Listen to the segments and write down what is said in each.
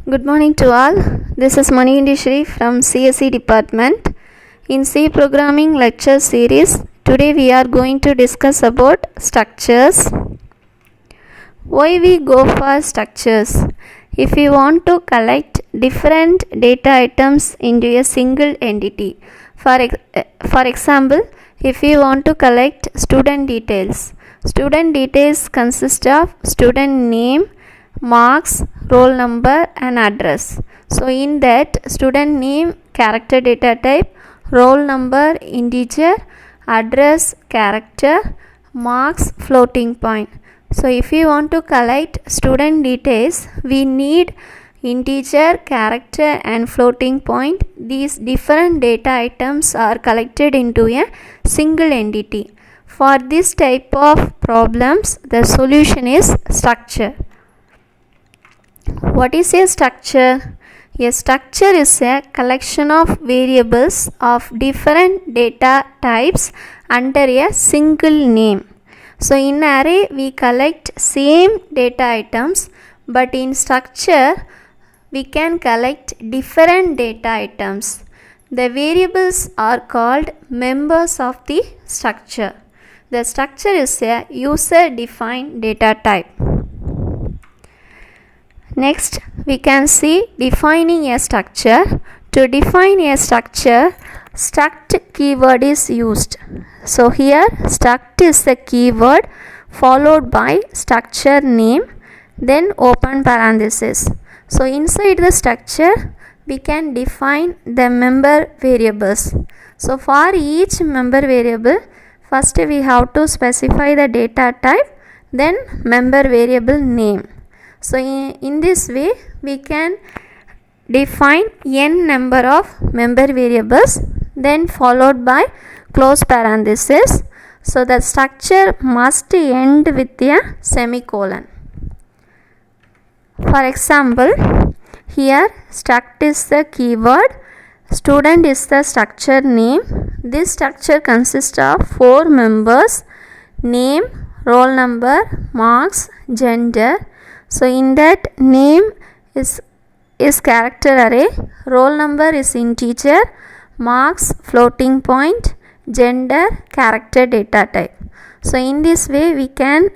Good morning to all. This is Manindi Shri from CSE department. In C programming lecture series, today we are going to discuss about structures. Why we go for structures? If we want to collect different data items into a single entity. For example, if we want to collect student details consist of student name, marks, roll number and address. So in that, student name character data type, roll number integer, address character, marks floating point. So if you want to collect student details, we need integer, character and floating point. These different data items are collected into a single entity. For this type of problems, the solution is structure. What is a structure? A structure is a collection of variables of different data types under a single name. So in array we collect same data items, but in structure we can collect different data items. The variables are called members of the structure. The structure is a user-defined data type. Next, we can see defining a structure. To define a structure, struct keyword is used. So here struct is the keyword followed by structure name, then open parenthesis. So inside the structure we can define the member variables. So for each member variable, first we have to specify the data type, then member variable name. So in this way we can define n number of member variables, then followed by close parenthesis. So the structure must end with a semicolon. For example, here struct is the keyword, student is the structure name. This structure consists of 4 members: name, roll number, marks, gender. So in that, name is character array, roll number is integer, marks floating point, gender character data type. So in this way we can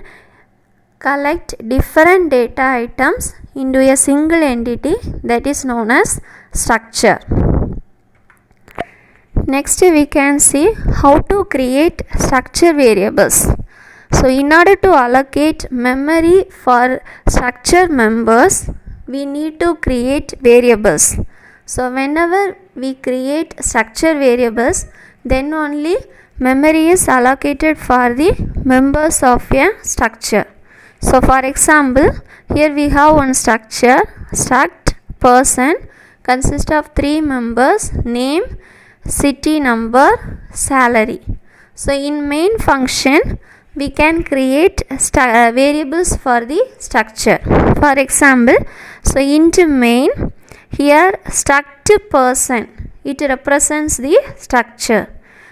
collect different data items into a single entity, that is known as structure. Next we can see how to create structure variables. So in order to allocate memory for structure members, we need to create variables. So whenever we create structure variables, then only memory is allocated for the members of a structure. So for example, here we have one structure, struct person, consists of 3 members: name, city number, salary. So in main function we can create variables for the structure. For example, so int main, here struct person, it represents the structure.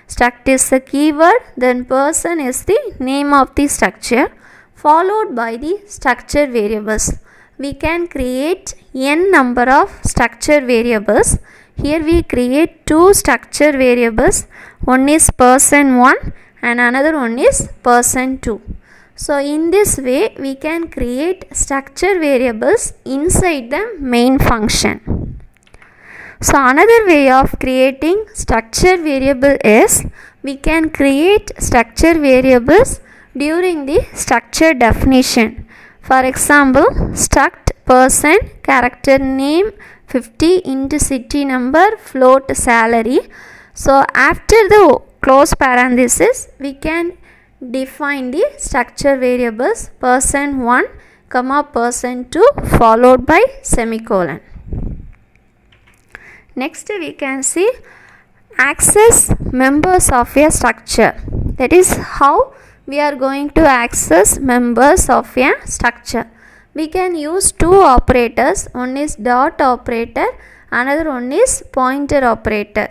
Struct is the keyword, then person is the name of the structure, followed by the structure variables. We can create n number of structure variables. Here we create 2 structure variables. One is person1 and another one is person2. So in this way we can create structure variables inside the main function. So another way of creating structure variable is we can create structure variables during the structure definition. For example, struct person, character name 50 into city number, float salary. So after the close parenthesis we can define the structure variables person1 comma person2 followed by semicolon. Next we can see access members of a structure. That is how we are going to access members of a structure. We can use 2 operators. One is dot operator, another one is pointer operator.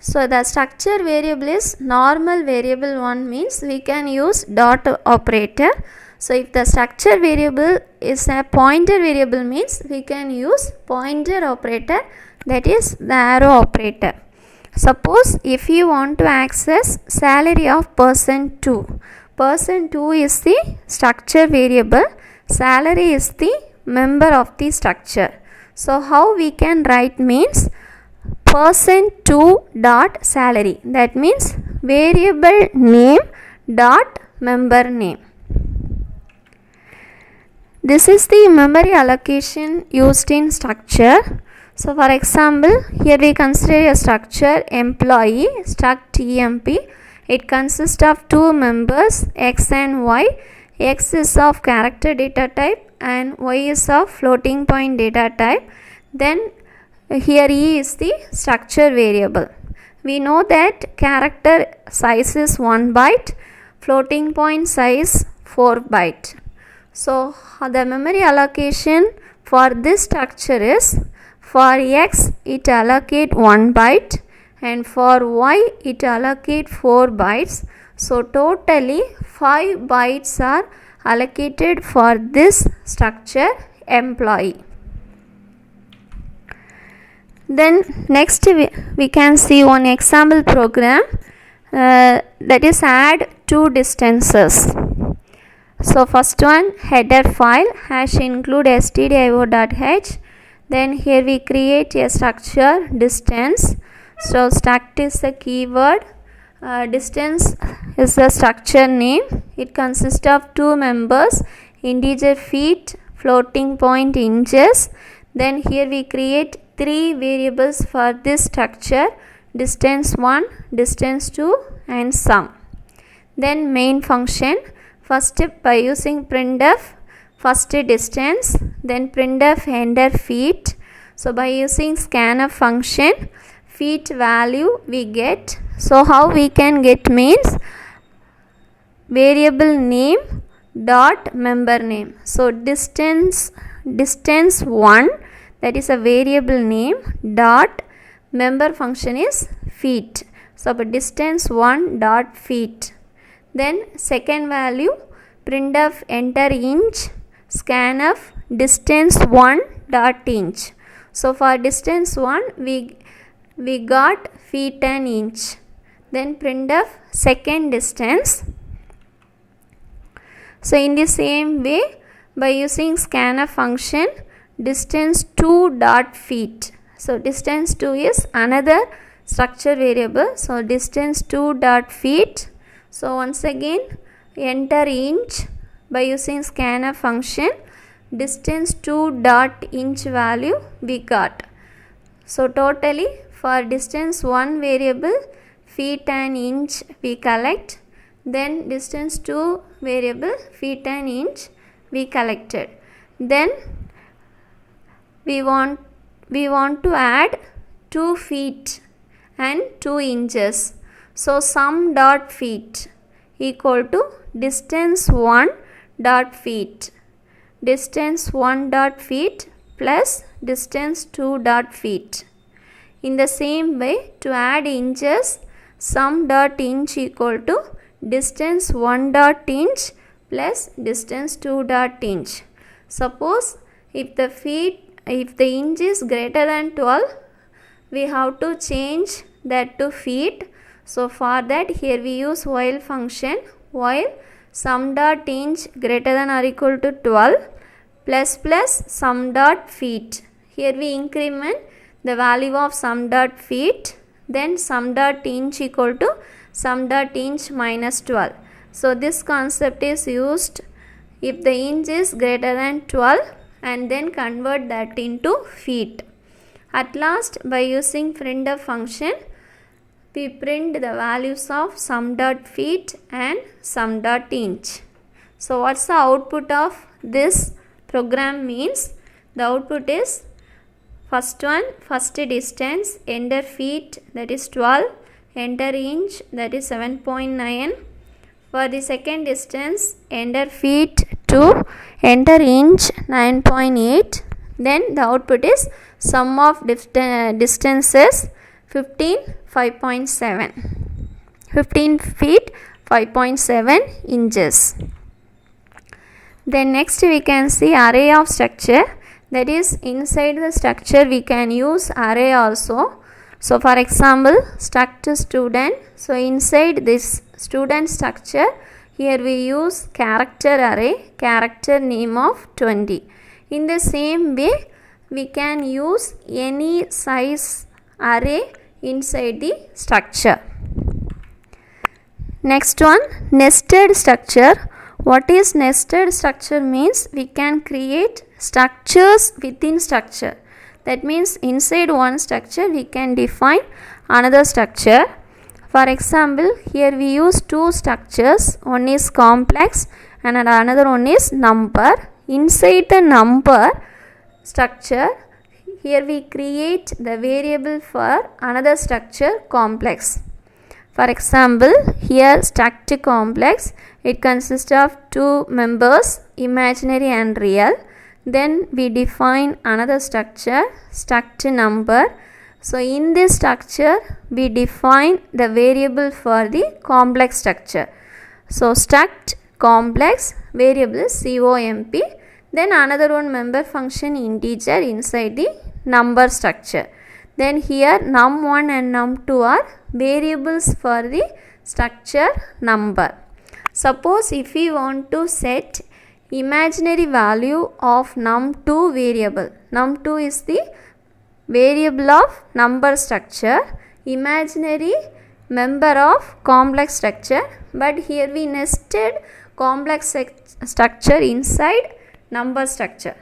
So the structure variable is normal variable one, means we can use dot operator. So if the structure variable is a pointer variable means we can use pointer operator, that is the arrow operator. Suppose if you want to access salary of person 2. Person 2 is the structure variable, salary is the member of the structure. So how we can write means person 2 dot salary, that means variable name dot member name. This is the memory allocation used in structure. So for example, here we consider a structure employee, struct emp. It consists of two members x and y. X is of character data type and y is of floating point data type. Then here E is the structure variable. We know that character size is 1 byte, floating point size 4 byte. So the memory allocation for this structure is, for x it allocate 1 byte and for y it allocate 4 bytes. So totally 5 bytes are allocated for this structure employee. Then next we can see one example program, that is add two distances. So first one, header file hash include stdio.h. Then here we create a structure distance. So struct is the keyword, distance is the structure name. It consists of two members, integer feet, floating point inches. Then here we create three variables for this structure, distance 1, distance 2 and sum. Then main function, first by using printf first distance, then printf enter feet. So by using scanf function, feet value we get. So how we can get means variable name dot member name. So distance 1, that is a variable name, dot member function is feet. So distance 1 dot feet. Then second value, printf enter inch, scanf distance 1 dot inch. So for distance 1 we got feet and inch. Then printf second distance. So in the same way, by using scanf function, distance 2 dot feet. So distance 2 is another structure variable. So distance 2 dot feet. So once again enter inch, by using scanf function, distance 2 dot inch value we got. So totally for distance 1 variable, feet and inch we collect. Then distance 2 variable, feet and inch we collected. Then we want to add 2 feet and 2 inches. So sum dot feet equal to distance 1 dot feet. Distance 1 dot feet plus distance 2 dot feet. In the same way, to add inches, sum dot inch equal to distance 1 dot inch plus distance 2 dot inch. Suppose if the inch is greater than 12, we have to change that to feet. So for that, here we use while function, while sum dot inch greater than or equal to 12 plus sum dot feet. Here we increment the value of sum dot feet, then sum dot inch equal to sum dot inch minus 12. So this concept is used if the inch is greater than 12 and then convert that into feet. At last, by using printf function, we print the values of sum dot feet and sum dot inch. So what's the output of this program means? The output is first one, first distance, enter feet, that is 12, enter inch, that is 7.9. For the second distance, enter feet 2, enter inch 9.8. Then the output is sum of distances 15 5.7. 15 feet 5.7 inches. Then next we can see array of structure, that is inside the structure we can use array also. So for example, struct student, so inside this student structure here we use character array, character name of 20. In the same way we can use any size array inside the structure. Next one, nested structure. What is nested structure means? We can create structures within structure. That means inside one structure we can define another structure. For example, here we use two structures. One is complex and another one is number. Inside the number structure, here we create the variable for another structure complex. For example, here struct complex, it consists of two members, imaginary and real. Then we define another structure, struct number. So in this structure we define the variable for the complex structure. So struct complex, variable is comp. Then another one member function integer inside the number structure. Then here num1 and num2 are variables for the structure number. Suppose if we want to set imaginary value of num2 variable, num2 is the variable of number structure, imaginary member of complex structure, but here we nested complex structure inside number structure.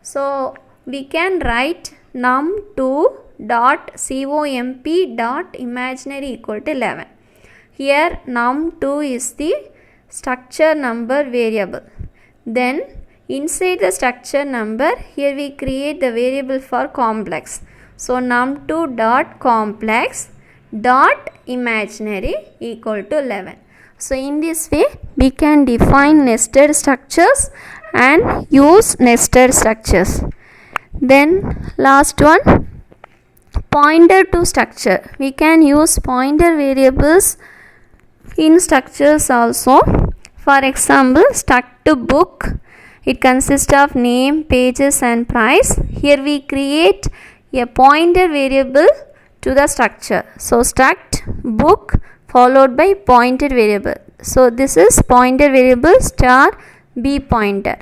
So we can write num2 dot comp dot imaginary equal to 11. Here num2 is the structure number variable. Then inside the structure number, here we create the variable for complex. So num2 dot complex dot imaginary equal to 11. So in this way we can define nested structures and use nested structures. Then last one, pointer to structure. We can use pointer variables in structures also. For example, struct book, it consists of name, pages and price. Here we create a pointer variable to the structure. So struct book followed by pointer variable. So this is pointer variable star b pointer.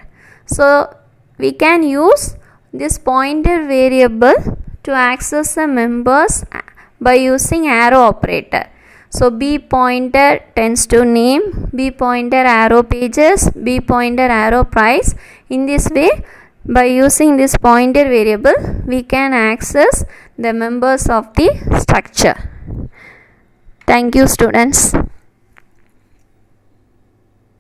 So we can use this pointer variable to access the members by using arrow operator. So b pointer tends to name, b pointer arrow pages, b pointer arrow price. In this way, by using this pointer variable, we can access the members of the structure. Thank you, students.